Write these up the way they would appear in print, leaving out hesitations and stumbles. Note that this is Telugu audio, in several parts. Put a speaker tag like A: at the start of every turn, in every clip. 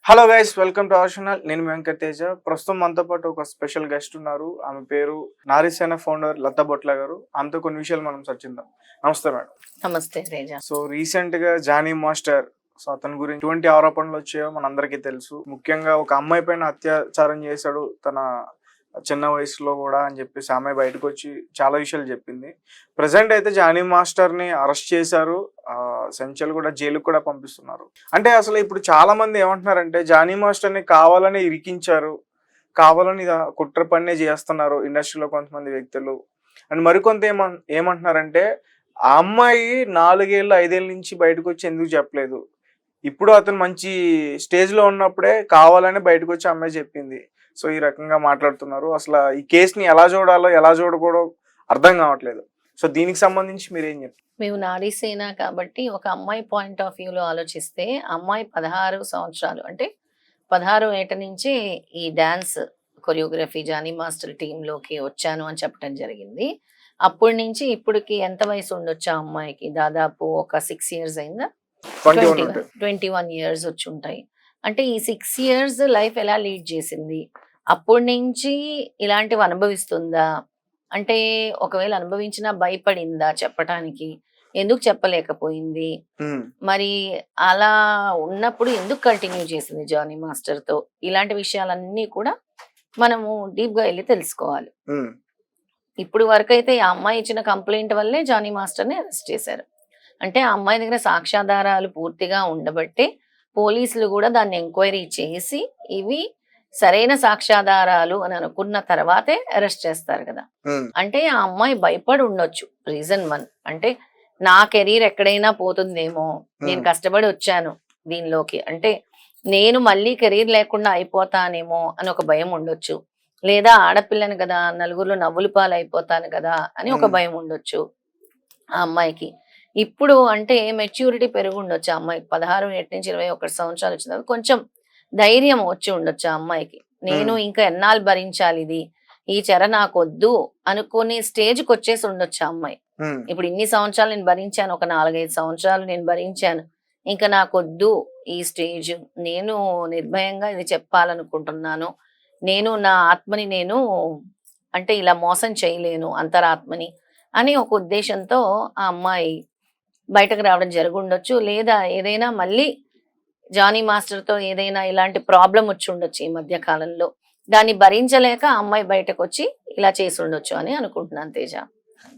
A: Hello guys, welcome to our channel. నేను మీ వెంకట్ తేజ. ప్రస్తుతం మనతో పాటు ఒక స్పెషల్ గెస్ట్ ఉన్నారు. ఆమె పేరు నారీసేన ఫౌండర్ లతా బొట్ల గారు. ఆమెతో కొన్ని విషయాలు మనం చర్చిద్దాం. నమస్తే మేడం.
B: నమస్తే తేజ.
A: సో రీసెంట్ గా జానీ మాస్టర్, సో అతని గురించి ఎటువంటి ఆరోపణలు వచ్చాయో మనందరికీ తెలుసు. ముఖ్యంగా ఒక అమ్మాయి పైన అత్యాచారం చేశాడు తన చిన్న వయసులో కూడా అని చెప్పేసి ఆమె బయటకు వచ్చి చాలా విషయాలు చెప్పింది. ప్రజెంట్ అయితే జానీ మాస్టర్ ని అరెస్ట్ చేశారు. సెంచల్ కూడా జైలుకు కూడా పంపిస్తున్నారు. అంటే అసలు ఇప్పుడు చాలా మంది ఏమంటున్నారంటే జానీ మాస్టర్ ని కావాలని ఇరికించారు, కావాలని కుట్ర పన్నే చేస్తున్నారు ఇండస్ట్రీలో కొంతమంది వ్యక్తులు. అండ్ మరికొంత ఏమంటున్నారంటే ఆ అమ్మాయి 4 ఏళ్ళు 5 ఏళ్ళ నుంచి బయటకు వచ్చి ఎందుకు చెప్పలేదు, ఇప్పుడు అతను మంచి స్టేజ్ లో ఉన్నప్పుడే కావాలని బయటకు వచ్చి అమ్మాయి చెప్పింది. సో ఈ రకంగా మాట్లాడుతున్నారు. అసలు ఈ కేసుని ఎలా చూడాలో ఎలా చూడకూడదో అర్థం కావట్లేదు. సో దీనికి సంబంధించి మీరేం చెప్తారు?
B: మేము నారీసేన కాబట్టి ఒక అమ్మాయి పాయింట్ ఆఫ్ వ్యూలో ఆలోచిస్తే అమ్మాయి 16 సంవత్సరాలు అంటే 16 ఏట నుంచి ఈ డాన్స్ కొరియోగ్రఫీ జానీ మాస్టర్ టీంలోకి వచ్చాను అని చెప్పడం జరిగింది. అప్పటి నుంచి ఇప్పటికి ఎంత వయసు ఉండొచ్చు ఆ అమ్మాయికి? దాదాపు ఒక 6 ఇయర్స్ అయిందా? 21 ఇయర్స్ వచ్చి ఉంటాయి. అంటే ఈ 6 ఇయర్స్ లైఫ్ ఎలా లీడ్ చేసింది? అప్పటి నుంచి ఇలాంటివి అనుభవిస్తుందా? అంటే ఒకవేళ అనుభవించినా భయపడిందా చెప్పటానికి? ఎందుకు చెప్పలేకపోయింది? మరి అలా ఉన్నప్పుడు ఎందుకు కంటిన్యూ చేసింది జానీ మాస్టర్ తో? ఇలాంటి విషయాలన్నీ కూడా మనము డీప్ గా వెళ్ళి తెలుసుకోవాలి. ఇప్పుడు వరకైతే ఆ అమ్మాయి ఇచ్చిన కంప్లైంట్ వల్లే జానీ మాస్టర్ ని అరెస్ట్ చేశారు. అంటే ఆ అమ్మాయి దగ్గర సాక్ష్యాధారాలు పూర్తిగా ఉండబట్టే పోలీసులు కూడా దాన్ని ఎంక్వైరీ చేసి ఇవి సరైన సాక్ష్యాధారాలు అని అనుకున్న తర్వాతే అరెస్ట్ చేస్తారు కదా. అంటే ఆ అమ్మాయి భయపడి ఉండొచ్చు. రీజన్ 1 అంటే నా కెరీర్ ఎక్కడైనా పోతుందేమో, నేను కష్టపడి వచ్చాను దీనిలోకి, అంటే నేను మళ్ళీ కెరీర్ లేకుండా అయిపోతానేమో అని ఒక భయం ఉండొచ్చు. లేదా ఆడపిల్లని కదా, నలుగురిలో నవ్వులు పాలు అయిపోతాను కదా అని ఒక భయం ఉండొచ్చు ఆ అమ్మాయికి. ఇప్పుడు అంటే మెచ్యూరిటీ పెరుగు ఉండొచ్చు ఆ అమ్మాయికి. 16 ఏటి నుంచి 21 సంవత్సరాలు వచ్చిన కొంచెం ధైర్యం వచ్చి ఉండొచ్చు ఆ అమ్మాయికి. నేను ఇంకా ఎన్నాళ్ళు భరించాలి ఇది, ఈ చెర నాకొద్దు అనుకునే స్టేజ్కి వచ్చేసి ఉండొచ్చు ఆ అమ్మాయి. ఇప్పుడు ఇన్ని సంవత్సరాలు నేను భరించాను, ఒక 4-5 సంవత్సరాలు నేను భరించాను, ఇంకా నాకొద్దు ఈ స్టేజ్, నేను నిర్భయంగా ఇది చెప్పాలనుకుంటున్నాను, నేను నా ఆత్మని నేను అంటే ఇలా మోసం చేయలేను అంతరాత్మని అని ఒక ఉద్దేశంతో ఆ అమ్మాయి బయటకు రావడం జరుగుండొచ్చు. లేదా ఏదైనా మళ్ళీ జానీ మాస్టర్ తో ఏదైనా ఇలాంటి ప్రాబ్లం వచ్చి ఉండొచ్చు ఈ మధ్య కాలంలో, దాన్ని భరించలేక ఆ అమ్మాయి బయటకు వచ్చి ఇలా చేసి ఉండొచ్చు అని అనుకుంటున్నాను తేజ.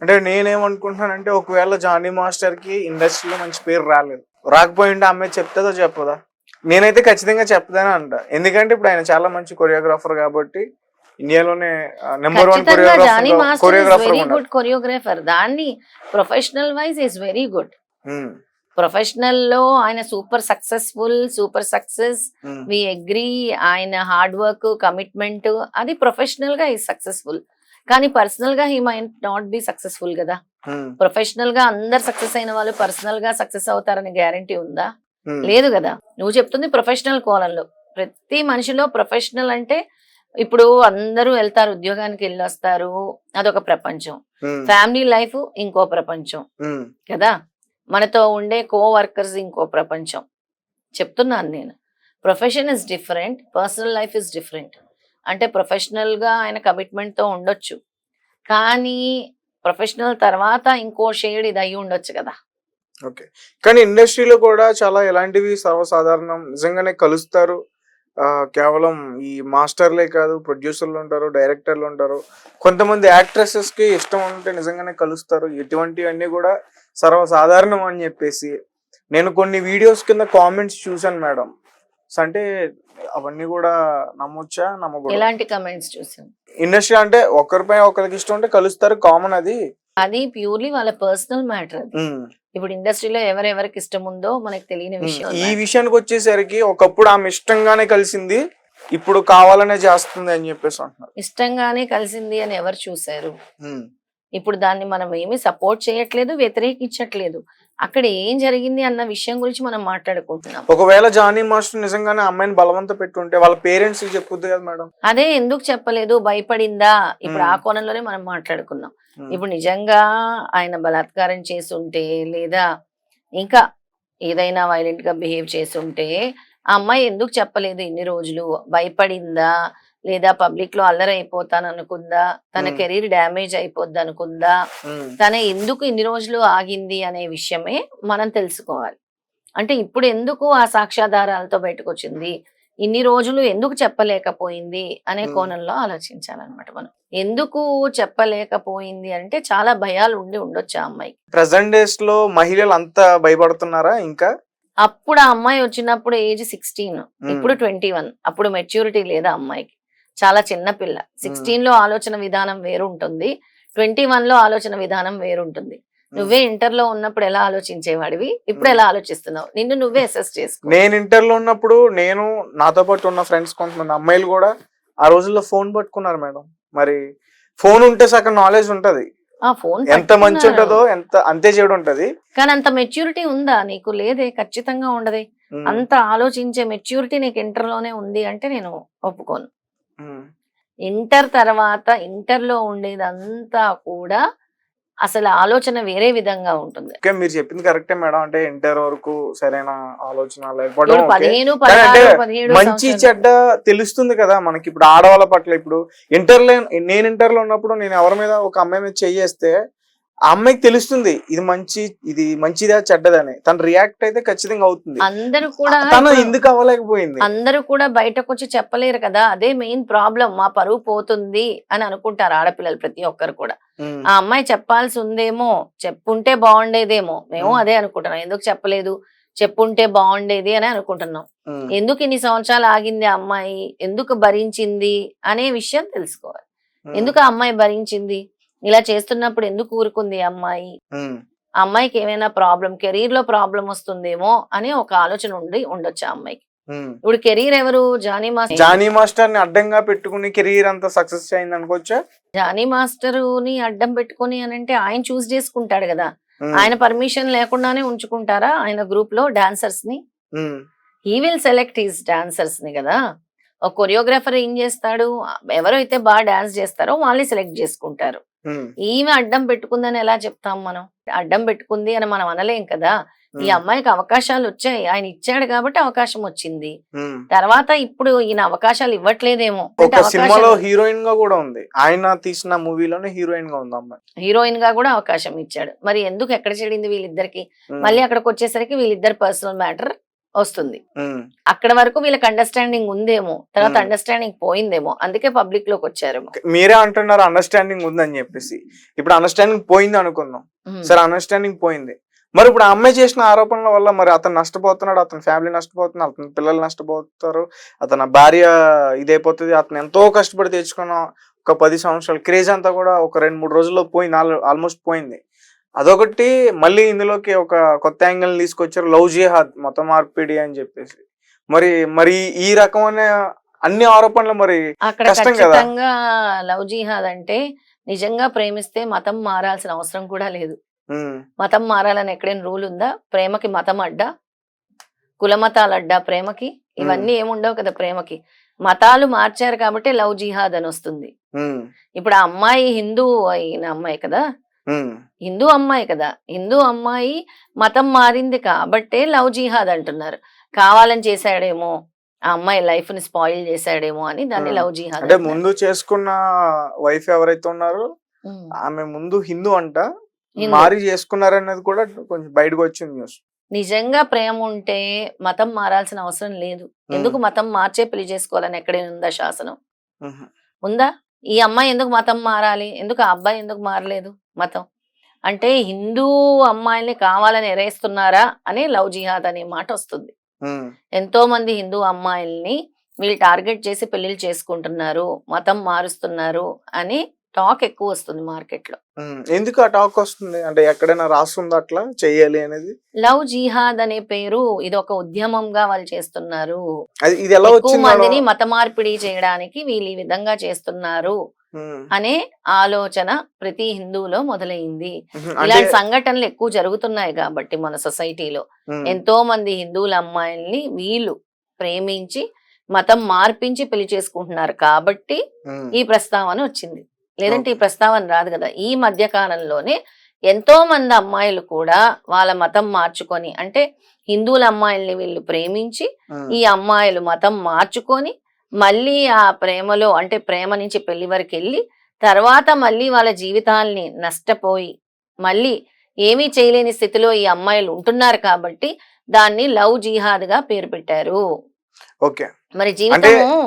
A: అంటే నేనేమనుకుంటున్నానంటే ఒకవేళ జానీ మాస్టర్ కి ఇండస్ట్రీలో మంచి పేరు రాకపోయింటే అమ్మాయి చెప్తుందో చెప్పదా? నేనైతే ఖచ్చితంగా చెప్తానే అంట. ఎందుకంటే ఇప్పుడు ఆయన చాలా మంచి కొరియోగ్రాఫర్ కాబట్టి ఇండియాలోనే నెంబర్ 1
B: కొరియోగ్రాఫర్. దాన్ని professional wise is very good. Professional లో ఆయన సూపర్ సక్సెస్. We agree. ఆయన హార్డ్ వర్క్, కమిట్మెంట్, అది ప్రొఫెషనల్ గా ఈజ్ సక్సెస్ఫుల్. కానీ పర్సనల్ గా he might not be successful కదా. ప్రొఫెషనల్ గా అందరు సక్సెస్ అయిన వాళ్ళు పర్సనల్ గా సక్సెస్ అవుతారని గ్యారంటీ ఉందా? లేదు కదా. నువ్వు చెప్తుంది ప్రొఫెషనల్ కోణంలో. ప్రతి మనిషిలో ప్రొఫెషనల్ అంటే ఇప్పుడు అందరూ వెళ్తారు, ఉద్యోగానికి వెళ్ళొస్తారు, అదొక ప్రపంచం. ఫ్యామిలీ లైఫ్ ఇంకో ప్రపంచం కదా. మనతో ఉండే వర్కర్స్ ఇంకో ప్రపంచం. చెప్తున్నాను నేను, profession is different, personal life is different. అంటే ప్రొఫెషనల్ గా ఆయన కమిట్మెంట్ తో ఉండొచ్చు, కానీ ప్రొఫెషనల్ తర్వాత ఇంకో షేడ్ ఇది అయ్యి ఉండొచ్చు కదా.
A: ఓకే, కానీ ఇండస్ట్రీలో కూడా చాలా ఇలాంటివి సర్వసాధారణం. నిజంగానే కలుస్తారు. కేవలం ఈ మాస్టర్లే కాదు, ప్రొడ్యూసర్లు ఉంటారు, డైరెక్టర్లు ఉంటారు, కొంతమంది యాక్ట్రెసెస్ కి ఇష్టం ఉంటే నిజంగానే కలుస్తారు. ఇటువంటివన్నీ కూడా సర్వసాధారణం అని చెప్పేసి నేను కొన్ని వీడియోస్ కింద కామెంట్స్ చూసాను మేడం. అంటే అవన్నీ కూడా నమ్మొచ్చా, నమ్మకూడదా?
B: ఎలాంటి కామెంట్స్ చూసాను?
A: ఇండస్ట్రీ అంటే ఒకరిపై ఒకరికి ఇష్టం ఉంటే కలుస్తారు, కామన్. అది
B: ప్యూర్లీ వాళ్ళ పర్సనల్ మ్యాటర్. ఇప్పుడు ఇండస్ట్రీలో ఎవరెవరికి ఇష్టం ఉందో మనకు తెలియని విషయం.
A: ఈ విషయానికి వచ్చేసరికి ఒకప్పుడు ఆమె ఇష్టంగానే కలిసింది, ఇప్పుడు కావాలనే చేస్తుంది అని చెప్పేసి అంటున్నారు.
B: ఇష్టంగానే కలిసింది అని ఎవరు చూసారు? ఇప్పుడు దాన్ని మనం ఏమి సపోర్ట్ చేయట్లేదు, వ్యతిరేకించట్లేదు. అక్కడ ఏం జరిగింది అన్న విషయం గురించి మనం మాట్లాడుకుంటున్నాం.
A: ఒకవేళ జానీ మాస్టర్ నిజంగానే అమ్మాయిని బలవంత పెట్టుంటే వాళ్ళ పేరెంట్స్ చెప్పుద్ది కదా మేడం.
B: అదే ఎందుకు చెప్పలేదు, భయపడిందా? ఇప్పుడు ఆ కోణంలోనే మనం మాట్లాడుకున్నాం. ఇప్పుడు నిజంగా ఆయన బలాత్కారం చేస్తుంటే లేదా ఇంకా ఏదైనా వైలెంట్ గా బిహేవ్ చేస్తుంటే ఆ అమ్మాయి ఎందుకు చెప్పలేదు ఇన్ని రోజులు? భయపడిందా? లేదా పబ్లిక్ లో అల్లరి అయిపోతాను అనుకుందా? తన
A: ఉమ్,
B: కెరీర్ డ్యామేజ్ అయిపోద్ది అనుకుందా?
A: ఉమ్,
B: తన ఎందుకు ఇన్ని రోజులు ఆగింది అనే విషయమే మనం తెలుసుకోవాలి. అంటే ఇప్పుడు ఎందుకు ఆ సాక్ష్యాధారాలతో బయటకొచ్చింది? ఇన్ని రోజులు ఎందుకు చెప్పలేకపోయింది? అనే
A: ఉమ్.
B: కోణంలో ఆలోచించాలన్నమాట మనం. ఎందుకు చెప్పలేకపోయింది అంటే చాలా భయాలు ఉండి ఉండొచ్చు ఆ అమ్మాయికి.
A: ప్రెసెంట్ డేస్ లో మహిళలు అంతా భయపడుతున్నారా ఇంకా?
B: అప్పుడు ఆ అమ్మాయి వచ్చినప్పుడు ఏజ్ 16,
A: ఉమ్,
B: ఇప్పుడు 21. అప్పుడు మెచ్యూరిటీ లేదు ఆ అమ్మాయికి. చాలా చిన్న పిల్ల.
A: ఉమ్,
B: 16 లో ఆలోచన విధానం వేరుంటుంది. 21 లో ఆలోచన విధానం వేరుంటుంది.
A: ఉమ్,
B: నువ్వే ఇంటర్‌లో ఉన్నప్పుడు ఎలా ఆలోచించేవాడివి? ఇప్పుడు
A: ఉమ్.
B: ఎలా ఆలోచిస్తున్నావు? నిన్ను నువ్వే అసెస్ చేసుకో.
A: నేను ఇంటర్లో ఉన్నప్పుడు నేను నాతో పాటు ఉన్న ఫ్రెండ్స్ కొంతమంది అమ్మాయిలు కూడా ఆ రోజుల్లో ఫోన్ పట్టుకున్నారు మేడం. మరి ఫోన్ ఉంటే సగం నాలెడ్జ్ ఉంటది.
B: ఆ ఫోన్
A: ఎంత మంచి
B: పట్టుకున్నారు.
A: ఉంటదో ఎంత అంతే చెడు ఉంటది.
B: కానీ అంత మెచ్యూరిటీ ఉందా నీకు? లేదే, ఖచ్చితంగా ఉండదే.
A: ఉమ్,
B: అంత ఆలోచించే మెచ్యూరిటీ నీకు ఇంటర్‌లోనే ఉంది అంటే నేను ఒప్పుకోను.
A: ఉమ్.
B: ఇంటర్ తర్వాత ఇంటర్‌లో ఉండేదంతా కూడా అసలు ఆలోచన వేరే విధంగా ఉంటుంది.
A: ఓకే, మీరు చెప్పింది కరెక్టే మేడం. అంటే ఇంటర్ వరకు సరైన ఆలోచన లేకపోవడం
B: ఇప్పుడు
A: ఓకే.
B: 15,
A: కానీ అంటే
B: 16, 17
A: మంచి
B: సంవత్సరాలు.
A: చెడ్డ తెలుస్తుంది కదా మనకి. ఇప్పుడు ఆడవాళ్ళ పట్ల ఇప్పుడు ఇంటర్లో నేను ఇంటర్లో ఉన్నప్పుడు నేను ఎవరి మీద ఒక అమ్మాయి మీద చెయ్యేస్తే ఆ అమ్మాయికి తెలుస్తుంది ఇది మంచిదా చెడ్డదని. తను రియాక్ట్ అయితే ఖచ్చితంగా అవుతుంది.
B: అందరూ కూడా
A: తను
B: ఇప్పుడు
A: ఎందుకు అవ్వలేకపోయింది?
B: అందరూ కూడా బయటకొచ్చి చెప్పలేరు కదా! అదే మెయిన్ ప్రాబ్లమ్. మా పరువు పోతుంది అని అనుకుంటారు ఆడపిల్లలు ప్రతి ఒక్కరు కూడా.
A: ఉమ్,
B: ఆ అమ్మాయి చెప్పాల్సి ఉందేమో, చెప్పుంటే బావుండేదేమో. మేము
A: ఉమ్,
B: అదే అనుకుంటున్నాం. ఎందుకు చెప్పలేదు? చెప్పుంటే బావుండేది అని అనుకుంటున్నాం.
A: ఉమ్,
B: ఎందుకు ఇన్ని సంవత్సరాలు ఆగింది ఆ అమ్మాయి? ఎందుకు భరించింది? అనే విషయం తెలుసుకోవాలి.
A: ఉమ్,
B: ఎందుకు ఆ అమ్మాయి భరించింది? ఇలా చేస్తున్నప్పుడు ఎందుకు ఊరుకుంది ఆ అమ్మాయి?
A: ఉమ్,
B: ఆ అమ్మాయికి ఏమైనా కెరీర్ లో ప్రాబ్లమ్ వస్తుందేమో అని ఒక ఆలోచన ఉండొచ్చు ఆ అమ్మాయికి.
A: ఉమ్.
B: ఇప్పుడు కెరీర్ ఎవరు? Johnny master.
A: జానీ మాస్టర్ ని అడ్డంగా పెట్టుకుని కెరీర్ అంతా సక్సెస్ అయింది అనుకోవచ్చా?
B: జానీ మాస్టరుని అడ్డం పెట్టుకొని అనంటే ఆయన చూస్ చేసుకుంటాడు కదా!
A: ఉమ్,
B: ఆయన పర్మిషన్ లేకుండానే ఉంచుకుంటారా ఆయన గ్రూప్ లో డాన్సర్స్ ని?
A: Um,
B: he will select his dancers ని కదా! ఒక కొరియోగ్రాఫర్ ఏం చేస్తాడు? ఎవరైతే బాగా డాన్స్ చేస్తారో వాళ్ళని సెలెక్ట్ చేసుకుంటారు.
A: ఉమ్,
B: ఈమె అడ్డం పెట్టుకుందని ఎలా చెప్తాం మనం? అడ్డం పెట్టుకుంది అని మనం అనలేం కదా! ఈ
A: ఉమ్,
B: అమ్మాయికి అవకాశాలు వచ్చాయి. ఆయన ఇచ్చాడు కాబట్టి అవకాశం వచ్చింది.
A: ఉమ్.
B: తర్వాత ఇప్పుడు ఈయన అవకాశాలు ఇవ్వట్లేదేమో. అంటే
A: ఒక సినిమాలో
B: అవకాశాలు
A: హీరోయిన్ గా కూడా ఉంది. ఆయన తీసిన మూవీలోనే హీరోయిన్ గా ఉంది అమ్మాయి.
B: హీరోయిన్ గా కూడా అవకాశం ఇచ్చాడు. మరి ఎందుకు ఎక్కడ చెడింది వీళ్ళిద్దరికి?
A: ఉమ్,
B: మళ్ళీ అక్కడికి వచ్చేసరికి వీళ్ళిద్దరు పర్సనల్ మ్యాటర్ వస్తుంది.
A: ఉమ్,
B: అక్కడ వరకు వీళ్ళకి అండర్స్టాండింగ్ ఉందేమో, తర్వాత
A: ఉమ్.
B: అండర్స్టాండింగ్ పోయిందేమో, అందుకే పబ్లిక్ లోకి వచ్చారేమో.
A: మీరే అంటున్నారు అండర్స్టాండింగ్ ఉందని చెప్పేసి. ఇప్పుడు అండర్స్టాండింగ్ పోయింది అనుకుందాం.
B: ఉమ్.
A: సరే, అండర్స్టాండింగ్ పోయింది. మరి ఇప్పుడు ఆ అమ్మాయి చేసిన ఆరోపణల వల్ల మరి అతను నష్టపోతున్నాడు, అతని ఫ్యామిలీ నష్టపోతున్నారు, అతని పిల్లలు నష్టపోతారు, అతని భార్య ఇదైపోతుంది. అతను ఎంతో కష్టపడి తెచ్చుకున్న ఒక 10 సంవత్సరాల క్రేజ్ అంతా కూడా ఒక 2-3 రోజుల్లో పోయింది. ఆల్మోస్ట్ పోయింది. అదొకటి. మళ్ళీ ఇందులోకి ఒక కొత్త యాంగిల్ తీసుకొచ్చారు, లవ్ జిహాద్, మత మార్పిడి అని చెప్పేసి. మరి మరి ఈ రకమైన అన్ని ఆరోపణలు మరి
B: అక్కడ
A: కష్టం కదా.
B: ఖచ్చితంగా లవ్ జిహాద్ అంటే నిజంగా ప్రేమిస్తే మతం మారాల్సిన అవసరం కూడా లేదు.
A: ఉమ్,
B: మతం మారాలని ఎక్కడైనా రూల్ ఉందా? ప్రేమకి మతం అడ్డా? కులమతాలు అడ్డా ప్రేమకి? ఇవన్నీ ఏముండవు కదా ప్రేమకి. మతాలు మార్చారు కాబట్టి లవ్ జిహాద్ అని వస్తుంది.
A: ఉమ్,
B: ఇప్పుడు ఆ అమ్మాయి హిందూ అయిన అమ్మాయి కదా,
A: ఉమ్,
B: హిందూ అమ్మాయి కదా, హిందూ అమ్మాయి మతం మారింది కాబట్టే లవ్ జిహాద్ అంటున్నారు. కావాలని చేశాడేమో, ఆ అమ్మాయి లైఫ్ ని స్పాయిల్ చేశాడేమో అని దాన్ని
A: ఉమ్.
B: లవ్ జిహాద్
A: అంటే
B: అంటున్నారు.
A: ముందు చేసుకున్న వైఫ్ ఎవరైతే ఉన్నారో
B: ఉమ్.
A: ఆమె ముందు హిందూ అంట,
B: హిందూ.
A: మారి చేసుకున్నారనేది కూడా కొంచెం బయటకు వచ్చింది న్యూస్.
B: నిజంగా ప్రేమ ఉంటే మతం మారాల్సిన అవసరం లేదు. ఎందుకు మతం మార్చే పెళ్లి చేసుకోవాలని ఎక్కడైనా ఉందా శాసనం?
A: ఉహు,
B: ఉందా? ఈ అమ్మాయి ఎందుకు మతం మారాలి? ఎందుకు ఆ అబ్బాయి ఎందుకు మారలేదు మతం? అంటే హిందూ అమ్మాయిల్ని కావాలని ఎరేస్తున్నారా అని లవ్ జిహాద్ అనే మాట వస్తుంది.
A: ఉమ్,
B: ఎంతో మంది హిందూ అమ్మాయిల్ని వీళ్ళు టార్గెట్ చేసి పెళ్లిళ్ళు చేసుకుంటున్నారు, మతం మారుస్తున్నారు అని టాక్ ఎక్కువ వస్తుంది మార్కెట్ లో.
A: ఉమ్. ఎందుకు ఆ టాక్ వస్తుంది? అంటే ఎక్కడైనా రాస్తుందా అట్లా చెయ్యాలి అనేది?
B: లవ్ జిహాద్ అనే పేరు ఇది ఒక ఉద్యమంగా వాళ్ళు చేస్తున్నారు.
A: ఇది ఎలా
B: ఎక్కువ
A: వచ్చింది మేడం?
B: మందిని మత మార్పిడి చేయడానికి వీళ్ళు ఈ విధంగా చేస్తున్నారు
A: ఉమ్,
B: అనే ఆలోచన ప్రతి హిందువులో మొదలైంది.
A: ఉహు. అంటే
B: ఇలాంటి సంఘటనలు ఎక్కువ జరుగుతున్నాయి కాబట్టి మన సొసైటీలో
A: ఉమ్,
B: ఎంతో మంది హిందువుల అమ్మాయిల్ని వీళ్ళు ప్రేమించి మతం మార్పించి పెళ్లి చేసుకుంటున్నారు కాబట్టి
A: ఉమ్,
B: ఈ ప్రస్తావన వచ్చింది. లేదంటే ఈ
A: ఓకే.
B: ప్రస్తావన రాదు కదా. ఈ మధ్య కాలంలోనే ఎంతో మంది అమ్మాయిలు కూడా వాళ్ళ మతం మార్చుకొని, అంటే హిందువుల అమ్మాయిల్ని వీళ్ళు ప్రేమించి
A: ఉమ్,
B: ఈ అమ్మాయిలు మతం మార్చుకొని మళ్ళీ ఆ ప్రేమలో అంటే ప్రేమ నుంచి పెళ్లి వరకు వెళ్ళి తర్వాత మళ్ళీ వాళ్ళ జీవితాల్ని నష్టపోయి మళ్ళీ ఏమీ చేయలేని స్థితిలో ఈ అమ్మాయిలు ఉంటున్నారు కాబట్టి దాన్ని లవ్ జిహాద్ గా పేరు పెట్టారు.
A: ఓకే.
B: మరి
A: అంటే
B: జీవితము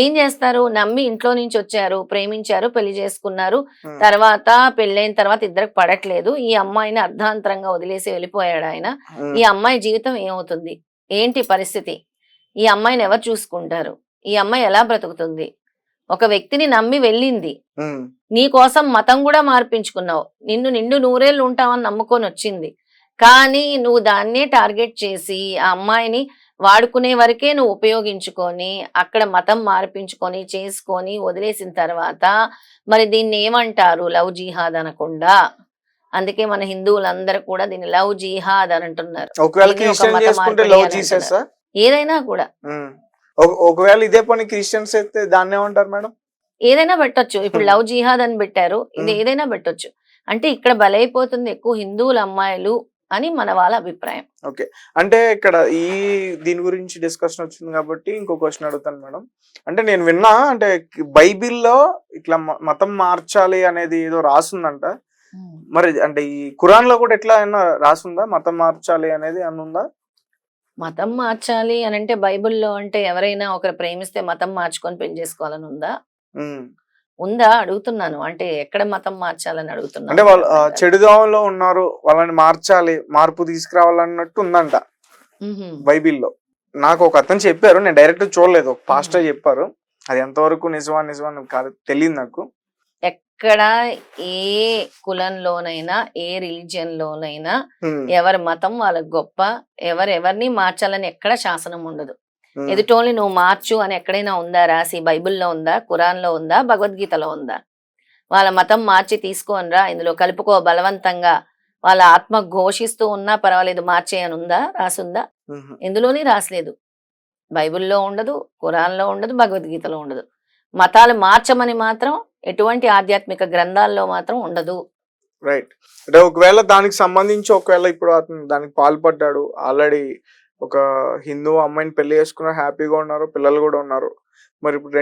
B: ఏం చేస్తారు? నమ్మి ఇంట్లో నుంచి వచ్చారు, ప్రేమించారు, పెళ్లి చేసుకున్నారు.
A: ఉమ్,
B: తర్వాత పెళ్ళైన తర్వాత ఇద్దరికి పడట్లేదు. ఈ అమ్మాయిని అర్ధాంతరంగా వదిలేసి వెళ్ళిపోయాడు ఆయన.
A: ఉమ్,
B: ఈ అమ్మాయి జీవితం ఏమవుతుంది? ఏంటి పరిస్థితి? ఈ అమ్మాయిని ఎవరు చూసుకుంటారు? ఈ అమ్మాయి ఎలా బ్రతుకుతుంది? ఒక వ్యక్తిని నమ్మి వెళ్ళింది.
A: ఉమ్,
B: నీ కోసం మతం కూడా మార్పించుకున్నావు. నిన్ను నిండు నూరేళ్ళు ఉంటావని నమ్ముకొని వచ్చింది. కానీ నువ్వు దాన్నే టార్గెట్ చేసి ఆ అమ్మాయిని వాడుకునే వరకే నువ్వు ఉపయోగించుకొని అక్కడ మతం మార్పించుకొని చేసుకొని వదిలేసిన తర్వాత మరి దీన్ని ఏమంటారు? లవ్ జిహాద్ అనకుండా. అందుకే మన హిందువులందరూ కూడా దీన్ని లవ్ జిహాద్ అని అంటున్నారు.
A: ఒకవేళ
B: దీన్ని ఒక
A: క్రిస్టియన్
B: మత
A: చేసుకుంటే
B: మార్పిడి
A: లవ్
B: అని
A: జీసస్
B: అంటున్నారు. ఏదైనా కూడా
A: ఒకవేళ ఇదే పని క్రిస్టియన్స్ అయితే దాన్ని ఏమంటారు మేడం?
B: ఏదైనా పెట్టొచ్చు. ఇప్పుడు
A: ఉమ్,
B: లవ్ జిహాద్ అని పెట్టారు. ఇది
A: ఉమ్.
B: ఏదైనా పెట్టొచ్చు. అంటే ఇక్కడ బలైపోతుంది ఎక్కువ హిందువుల అమ్మాయిలు అని మన వాళ్ళ అభిప్రాయం.
A: ఓకే. అంటే ఇక్కడ దీని గురించి డిస్కషన్ వచ్చింది కాబట్టి ఇంకో క్వశ్చన్ అడుగుతాను మేడం. అంటే నేను విన్నా, అంటే బైబిల్లో ఇట్లా మతం మార్చాలి అనేది ఏదో రాసుందంట. మరి అంటే ఈ ఖురాన్ లో కూడా ఎట్లా అయినా రాసుందా మతం మార్చాలి అనేది అని ఉందా?
B: మతం మార్చాలి అని అంటే బైబిల్లో అంటే ఎవరైనా ఒకరు ప్రేమిస్తే మతం మార్చుకొని పెళ్లి చేసుకోవాలని ఉందా?
A: ఉమ్.
B: ఉందా అడుగుతున్నాను. అంటే ఎక్కడ మతం మార్చాలని
A: అంటే
B: అడుగుతున్నాను
A: వాళ్ళు
B: అర్థం కాదు.
A: చెడుదోవలో ఉన్నారు, వాళ్ళని మార్చాలి, మార్పు తీసుకురావాలన్నట్టు ఉందంట
B: మ్హూ.
A: బైబిల్లో. నాకు ఒక అతను చెప్పారు, నేను డైరెక్ట్ చూడలేదు, ఒక పాస్టర్ చెప్పారు. అది ఎంతవరకు నిజమని కాదు తెలియదు నాకు.
B: ఎక్కడ ఏ కులంలోనైనా ఏ రిలీజియన్ లోనైనా
A: ఉమ్,
B: ఎవరి మతం వాళ్ళకి గొప్ప. ఎవరిని మార్చాలని ఎక్కడ శాసనం ఉండదు.
A: ఉమ్,
B: ఎదుటోళ్ళని నువ్వు మార్చు అని ఎక్కడైనా ఉందా రాసి? బైబిల్లో ఉందా? ఖురాన్లో ఉందా? భగవద్గీతలో ఉందా? వాళ్ళ మతం మార్చి తీసుకోనరా, ఇందులో కలుపుకో బలవంతంగా వాళ్ళ ఆత్మ ఘోషిస్తూ ఉన్నా పర్వాలేదు మార్చేయని ఉందా? రాసుందా?
A: ఉమ్.
B: ఎందులోని రాసలేదు. బైబిల్లో ఉండదు, ఖురాన్లో ఉండదు, భగవద్గీతలో ఉండదు. మతాలు మార్చమని మాత్రం ఎటువంటి ఆధ్యాత్మిక గ్రంథాల్లో మాత్రం ఉండదు.
A: రైట్. అంటే ఒకవేళ దానికి సంబంధించి ఒకవేళ ఇప్పుడు అతను దానికి పాల్పడ్డాడు, ఆల్రెడీ ఒక హిందూ అమ్మాయిని పెళ్లి చేసుకున్నారు, హ్యాపీగా ఉన్నారు, పిల్లలు కూడా ఉన్నారు. మరి ఇప్పుడు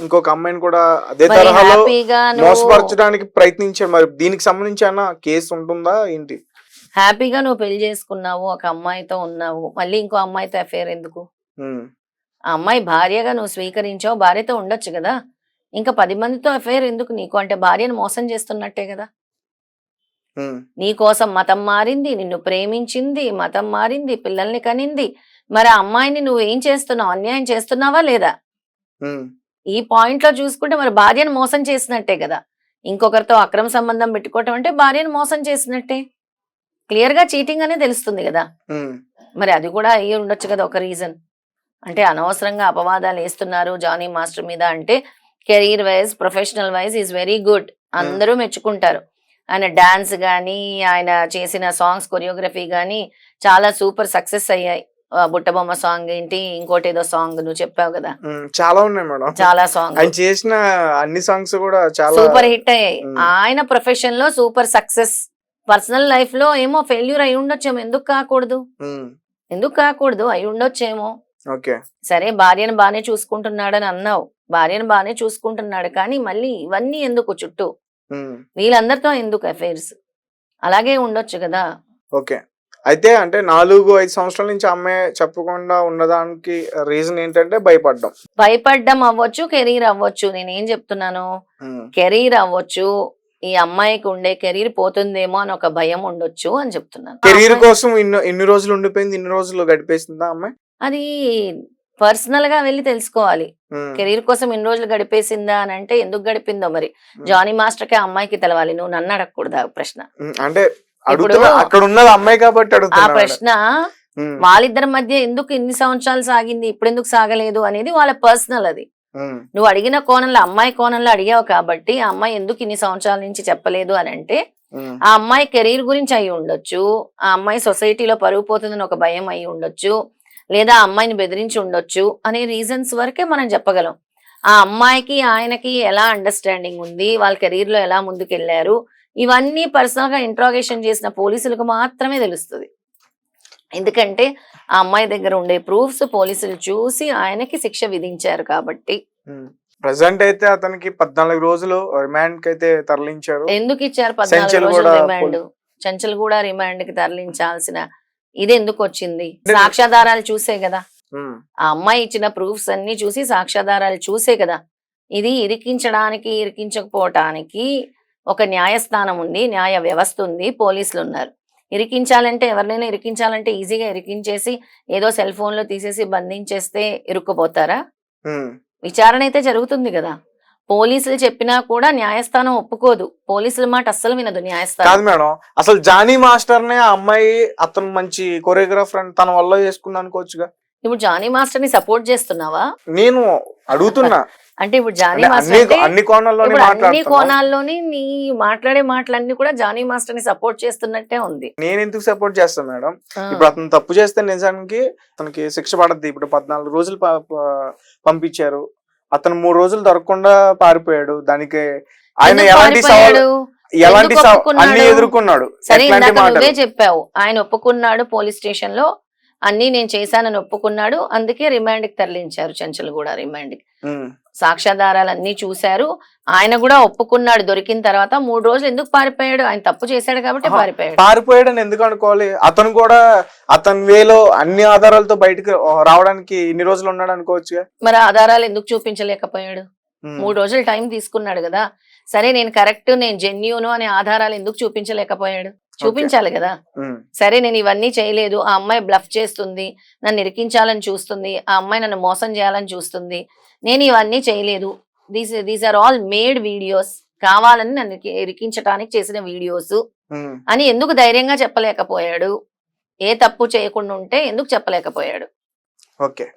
A: ఇంకొక అమ్మాయిని కూడా అదే
B: మరి
A: తరహాలో
B: హ్యాపీగా నువ్వు
A: మోసపరచడానికి ప్రయత్నించారు. మరి దీనికి సంబంధించి ఏమైనా కేసు ఉంటుందా ఏంటి?
B: హ్యాపీగా నువ్వు పెళ్లి చేసుకున్నావు, ఒక అమ్మాయితో ఉన్నావు, మళ్ళీ ఇంకో అమ్మాయితో అఫేర్ ఎందుకు?
A: ఉమ్,
B: ఆ అమ్మాయి భార్యగా నువ్వు స్వీకరించావు, భార్యతో ఉండొచ్చు కదా. ఇంకా 10 మందితో అఫేర్ ఎందుకు నీకు? అంటే భార్యను మోసం చేస్తున్నట్టే కదా.
A: ఉమ్,
B: నీ కోసం మతం మారింది, నిన్ను ప్రేమించింది, మతం మారింది, పిల్లల్ని కనింది. మరి ఆ అమ్మాయిని నువ్వు ఏం చేస్తున్నావు? అన్యాయం చేస్తున్నావా లేదా?
A: ఉమ్,
B: ఈ పాయింట్ లో చూసుకుంటే మరి భార్యను మోసం చేసినట్టే కదా. ఇంకొకరితో అక్రమ సంబంధం పెట్టుకోవటం అంటే భార్యను మోసం చేసినట్టే. క్లియర్ గా చీటింగ్ అనే తెలుస్తుంది కదా.
A: ఉమ్,
B: మరి అది కూడా అయ్యి ఉండొచ్చు కదా ఒక రీజన్. అంటే అనవసరంగా అపవాదాలు వేస్తున్నారు జానీ మాస్టర్ మీద అంటే career wise professional wise is very good. అందరూ మెచ్చుకుంటారు. ఆయన డాన్స్ కానీ ఆయన చేసిన సాంగ్స్ కొరియోగ్రఫీ కానీ చాలా సూపర్ సక్సెస్ అయ్యాయి. బుట్టబొమ్మ సాంగ్ ఏంటి, ఇంకోటి ఏదో సాంగ్ నువ్వు చెప్పావు కదా,
A: చాలా ఉన్నాయి మేడం.
B: చాలా సాంగ్
A: ఆయన చేసిన అన్ని సాంగ్స్ కూడా చాలా
B: సూపర్ హిట్ అయ్యాయి.
A: ఉమ్,
B: ఆయన ప్రొఫెషన్ లో సూపర్ సక్సెస్. పర్సనల్ లైఫ్ లో ఏమో ఫెయిల్యూర్ అయి ఉండొచ్చేమో. ఎందుకు కాకూడదు?
A: ఉమ్,
B: ఎందుకు కాకూడదు? అయి ఉండొచ్చేమో.
A: ఓకే.
B: సరే భార్యను బానే చూసుకుంటున్నాడని అన్నావు, భార్యను బానే చూసుకుంటున్నాడు, కానీ మళ్ళీ ఇవన్నీ ఎందుకు చుట్టూ?
A: ఉమ్,
B: వీళ్ళందరితో ఎందుకు అఫైర్స్? అలాగే ఉండొచ్చు కదా.
A: ఓకే. అయితే అంటే 4-5 సంవత్సరాల నుంచి అమ్మాయి చెప్పకుండా ఉన్నదానికి రీజన్ ఏంటంటే భయపడ్డం.
B: భయపడ్డం అవ్వచ్చు, కెరీర్ అవ్వచ్చు. నేనేం చెప్తున్నాను,
A: ఉమ్,
B: కెరీర్ అవ్వచ్చు. ఈ అమ్మాయికి ఉండే కెరీర్ పోతుందేమో అని ఒక భయం ఉండొచ్చు అని చెప్తున్నాను. ఆ
A: కెరీర్
B: అమ్మాయి
A: కోసం ఇన్ని రోజులు ఉండిపోయింది, ఇన్ని రోజులు గడిపేసిందా అమ్మాయి?
B: అది పర్సనల్ గా వెళ్ళి తెలుసుకోవాలి.
A: ఉమ్,
B: కెరీర్ కోసం ఇన్ని రోజులు గడిపేసిందా అని అంటే ఎందుకు గడిపిందో మరి
A: ఉమ్,
B: జానీ మాస్టర్ కి ఆ అమ్మాయికి తెలవాలి. నువ్వు నన్ను అడగకూడదు ఆ ప్రశ్న.
A: అంటే
B: ఇప్పుడు
A: అడుగుతున్నా, అక్కడ ఉన్నది అమ్మాయి కాబట్టి
B: ఆ
A: అడుగుతున్నా మేడం.
B: ప్రశ్న
A: ఉమ్,
B: వాళ్ళిద్దరి మధ్య ఎందుకు ఇన్ని సంవత్సరాలు సాగింది, ఇప్పుడు ఎందుకు సాగలేదు అనేది వాళ్ళ పర్సనల్. అది
A: ఉమ్,
B: నువ్వు అడిగిన కోణంలో, అమ్మాయి కోణంలో అడిగావు కాబట్టి ఆ అమ్మాయి ఎందుకు ఇన్ని సంవత్సరాల నుంచి చెప్పలేదు అని అంటే
A: ఉమ్,
B: ఆ అమ్మాయి కెరీర్ గురించి అయి ఉండొచ్చు, ఆ అమ్మాయి సొసైటీలో పరుగు పోతుందని ఒక భయం అయి ఉండొచ్చు, లేదా ఆ అమ్మాయిని బెదిరించి ఉండొచ్చు అనే రీజన్స్ వరకే మనం చెప్పగలం. ఆ అమ్మాయికి ఆయనకి ఎలా అండర్స్టాండింగ్ ఉంది, వాళ్ళ కెరీర్ లో ఎలా ముందుకెళ్లారు, ఇవన్నీ పర్సనల్ గా ఇంట్రాగేషన్ చేసిన పోలీసులకు మాత్రమే తెలుస్తుంది. ఎందుకంటే ఆ అమ్మాయి దగ్గర ఉండే ప్రూఫ్స్ పోలీసులు చూసి ఆయనకి శిక్ష విధించారు కాబట్టి.
A: ప్రెసెంట్ అయితే అతనికి 14 రోజులు రిమాండ్ కి అయితే తరలించారు.
B: ఎందుకు ఇచ్చారు 14
A: సెంచల్
B: రోజులు
A: కూడా
B: రిమాండ్? చెంచల్ కూడా రిమాండ్ కి తరలించాల్సిన ఇది ఎందుకు వచ్చింది? సాక్ష్యాధారాలు చూసే కదా, ఆ అమ్మాయి ఇచ్చిన ప్రూఫ్స్ అన్ని చూసి సాక్ష్యాధారాలు చూసే కదా. ఇది ఇరికించడానికి ఇరికించకపోవటానికి ఒక న్యాయస్థానం ఉంది, న్యాయ వ్యవస్థ ఉంది, పోలీసులు ఉన్నారు. ఇరికించాలంటే ఎవరినైనా ఇరికించాలంటే ఈజీగా ఇరికించేసి ఏదో సెల్ ఫోన్ లో తీసేసి బంధించేస్తే ఇరుక్కుపోతారా? విచారణ అయితే జరుగుతుంది కదా. పోలీసులు చెప్పినా కూడా న్యాయస్థానం ఒప్పుకోదు, పోలీసుల మాట అస్సలు వినదు న్యాయస్థానం.
A: కాదు మేడం, అసలు జానీ మాస్టర్ నే ఆ అమ్మాయి అతను మంచి కొరియోగ్రాఫర్ అని తన వల్ల చేసుకుంది అనుకోవచ్చుగా.
B: ఇప్పుడు జానీ మాస్టర్ ని సపోర్ట్ చేస్తున్నావా?
A: నేను అడుగుతున్నా.
B: అంటే ఇప్పుడు జానీ మాస్టర్ అంటే
A: అన్ని కోణాల్లోని
B: అన్ని కోణాల్లోని నీ మాట్లాడే మాటలన్నీ కూడా జానీ మాస్టర్ ని సపోర్ట్ చేస్తున్నట్టే ఉంది.
A: నేను ఎందుకు సపోర్ట్ చేస్తాను మేడం? ఇప్పుడు అతను తప్పు చేస్తే నిజానికి అతనికి శిక్ష పడద్ది. ఇప్పుడు 14 రోజులు పంపించారు, అతను 3 రోజులు దొరకకుండా పారిపోయాడు. దానికి ఆయన ఎలాంటి అన్ని ఎదుర్కొన్నాడు.
B: సరే, ఇందాక నువ్వే చెప్పావు ఆయన ఒప్పుకున్నాడు, పోలీస్ స్టేషన్ లో అన్ని నేను చేశానని ఒప్పుకున్నాడు, అందుకే రిమాండ్ కి తరలించారు చెంచల్ కూడా. రిమాండ్ కి సాక్ష్యాధారాలు అన్ని చూశారు, ఆయన కూడా ఒప్పుకున్నాడు. దొరికిన తర్వాత 3 రోజులు ఎందుకు పారిపోయాడు? ఆయన తప్పు చేశాడు కాబట్టి
A: పారిపోయాడని ఎందుకు అనుకోవాలి? అతను కూడా అతని వేలో అన్ని ఆధారాలతో బయటకు రావడానికి ఇన్ని రోజులు ఉన్నాడు అనుకోవచ్చు.
B: మరి ఆధారాలు ఎందుకు చూపించలేకపోయాడు? 3 రోజులు టైం తీసుకున్నాడు కదా. సరే, నేను కరెక్ట్, నేను జెన్యూను అనే ఆధారాలు ఎందుకు చూపించలేకపోయాడు? చూపించాలి కదా. సరే, నేను ఇవన్నీ చేయలేదు, ఆ అమ్మాయి బ్లఫ్ చేస్తుంది, నన్ను ఇరికించాలని చూస్తుంది, ఆ అమ్మాయి నన్ను మోసం చేయాలని చూస్తుంది, నేను ఇవన్నీ చేయలేదు, these are all made videos, కావాలని నన్ను ఇరికించడానికి చేసిన వీడియోస్ అని ఎందుకు ధైర్యంగా చెప్పలేకపోయాడు? ఏ తప్పు చేయకుండా ఉంటే ఎందుకు చెప్పలేకపోయాడు?
A: Okay,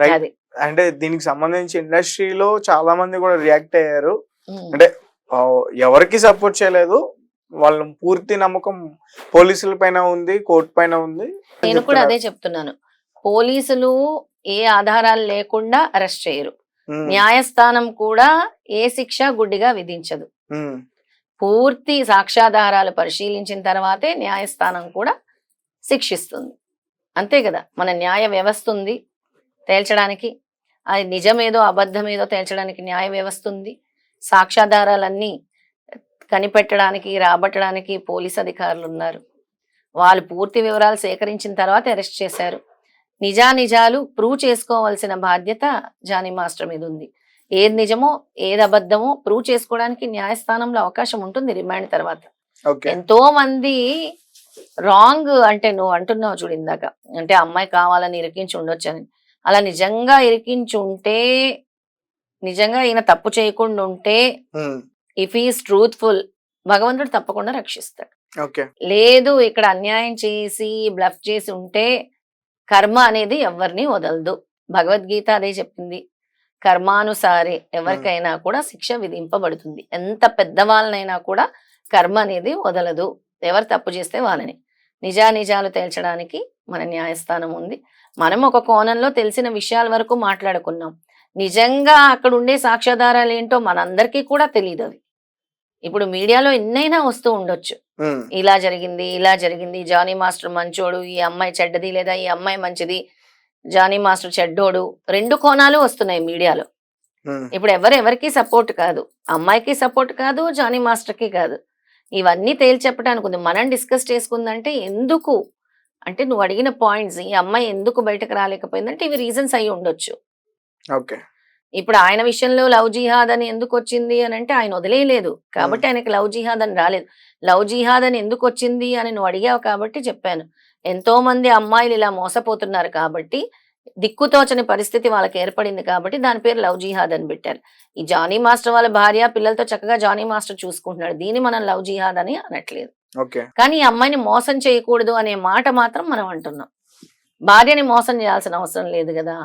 A: right. అంటే దీనికి సంబంధించి ఇండస్ట్రీలో చాలా మంది కూడా రియాక్ట్ అయ్యారు. అంటే ఎవరికి సపోర్ట్ చేయలేదు, వాళ్ళ పూర్తి నమ్మకం పోలీసుల పైన ఉంది, కోర్టు పైన ఉంది.
B: నేను కూడా అదే చెప్తున్నాను, పోలీసులు ఏ ఆధారాలు లేకుండా అరెస్ట్ చేయరు, న్యాయస్థానం కూడా ఏ శిక్ష గుడ్డిగా విధించదు. పూర్తి సాక్ష్యాధారాలు పరిశీలించిన తర్వాతే న్యాయస్థానం కూడా శిక్షిస్తుంది. అంతే కదా, మన న్యాయ వ్యవస్థ ఉంది తేల్చడానికి, అది నిజమేదో అబద్ధమేదో తేల్చడానికి న్యాయ వ్యవస్థ ఉంది. సాక్ష్యాధారాలన్నీ కనిపెట్టడానికి రాబట్టడానికి పోలీస్ అధికారులు ఉన్నారు. వాళ్ళు పూర్తి వివరాలు సేకరించిన తర్వాత అరెస్ట్ చేశారు. నిజానిజాలు ప్రూవ్ చేసుకోవాల్సిన బాధ్యత జానీ మాస్టర్ మీద ఉంది. ఏది నిజమో ఏది అబద్ధమో ప్రూవ్ చేసుకోవడానికి న్యాయస్థానంలో అవకాశం ఉంటుంది రిమాండ్ తర్వాత. ఎంతో మంది రాంగ్, అంటే నువ్వు అంటున్నావు చూడు ఇందాక, అంటే అమ్మాయి కావాలని ఇరికించి ఉండొచ్చని. అలా నిజంగా ఇరికించి ఉంటే, నిజంగా ఈయన తప్పు చేయకుండా ఉంటే, ఇఫ్ ఈస్ ట్రూత్ఫుల్, భగవంతుడు తప్పకుండా రక్షిస్తాడు. లేదు ఇక్కడ అన్యాయం చేసి బ్లఫ్ చేసి ఉంటే కర్మ అనేది ఎవరిని వదలదు. భగవద్గీత అదే చెప్పింది, కర్మానుసారే ఎవరికైనా కూడా శిక్ష విధింపబడుతుంది. ఎంత పెద్దవాళ్ళనైనా కూడా కర్మ అనేది వదలదు, ఎవరు తప్పు చేస్తే వాళ్ళని. నిజానిజాలు తేల్చడానికి మన న్యాయస్థానం ఉంది. మనం ఒక కోణంలో తెలిసిన విషయాల వరకు మాట్లాడుకున్నాం. నిజంగా అక్కడ ఉండే సాక్ష్యాధారాలు ఏంటో మనందరికీ కూడా తెలియదు. అవి ఇప్పుడు మీడియాలో ఎన్నైనా వస్తూ ఉండొచ్చు, ఇలా జరిగింది ఇలా జరిగింది, జానీ మాస్టర్ మంచోడు, ఈ అమ్మాయి చెడ్డది, లేదా ఈ అమ్మాయి మంచిది, జానీ మాస్టర్ చెడ్డోడు, 2 కోణాలు వస్తున్నాయి మీడియాలో. ఇప్పుడు ఎవరికి సపోర్ట్ కాదు, అమ్మాయికి సపోర్ట్ కాదు, జానీ మాస్టర్ కి కాదు. ఇవన్నీ తేల్చెప్పడానికి ఉంది. మనం డిస్కస్ చేసుకుందంటే ఎందుకు అంటే, నువ్వు అడిగిన పాయింట్స్, ఈ అమ్మాయి ఎందుకు బయటకు రాలేకపోయిందంటే ఇవి రీజన్స్ అయి ఉండొచ్చు. ఇప్పుడు ఆయన విషయంలో లవ్ జిహాద్ అని ఎందుకు వచ్చింది అని అంటే, ఆయన వదిలేయలేదు కాబట్టి ఆయనకి లవ్ జిహాద్ అని రాలేదు. లవ్ జిహాద్ అని ఎందుకు వచ్చింది అని నువ్వు అడిగావు కాబట్టి చెప్పాను. ఎంతో మంది అమ్మాయిలు ఇలా మోసపోతున్నారు కాబట్టి, దిక్కుతోచని పరిస్థితి వాళ్ళకి ఏర్పడింది కాబట్టి దాని పేరు లవ్ జిహాద్ అని పెట్టారు. ఈ జానీ మాస్టర్ వాళ్ళ భార్య పిల్లలతో చక్కగా జానీ మాస్టర్ చూసుకుంటున్నాడు, దీన్ని మనం లవ్ జిహాద్ అని అనట్లేదు. కానీ ఈ అమ్మాయిని మోసం చేయకూడదు అనే మాట మాత్రం మనం అంటున్నాం. భార్యని మోసం చేయాల్సిన అవసరం లేదు కదా.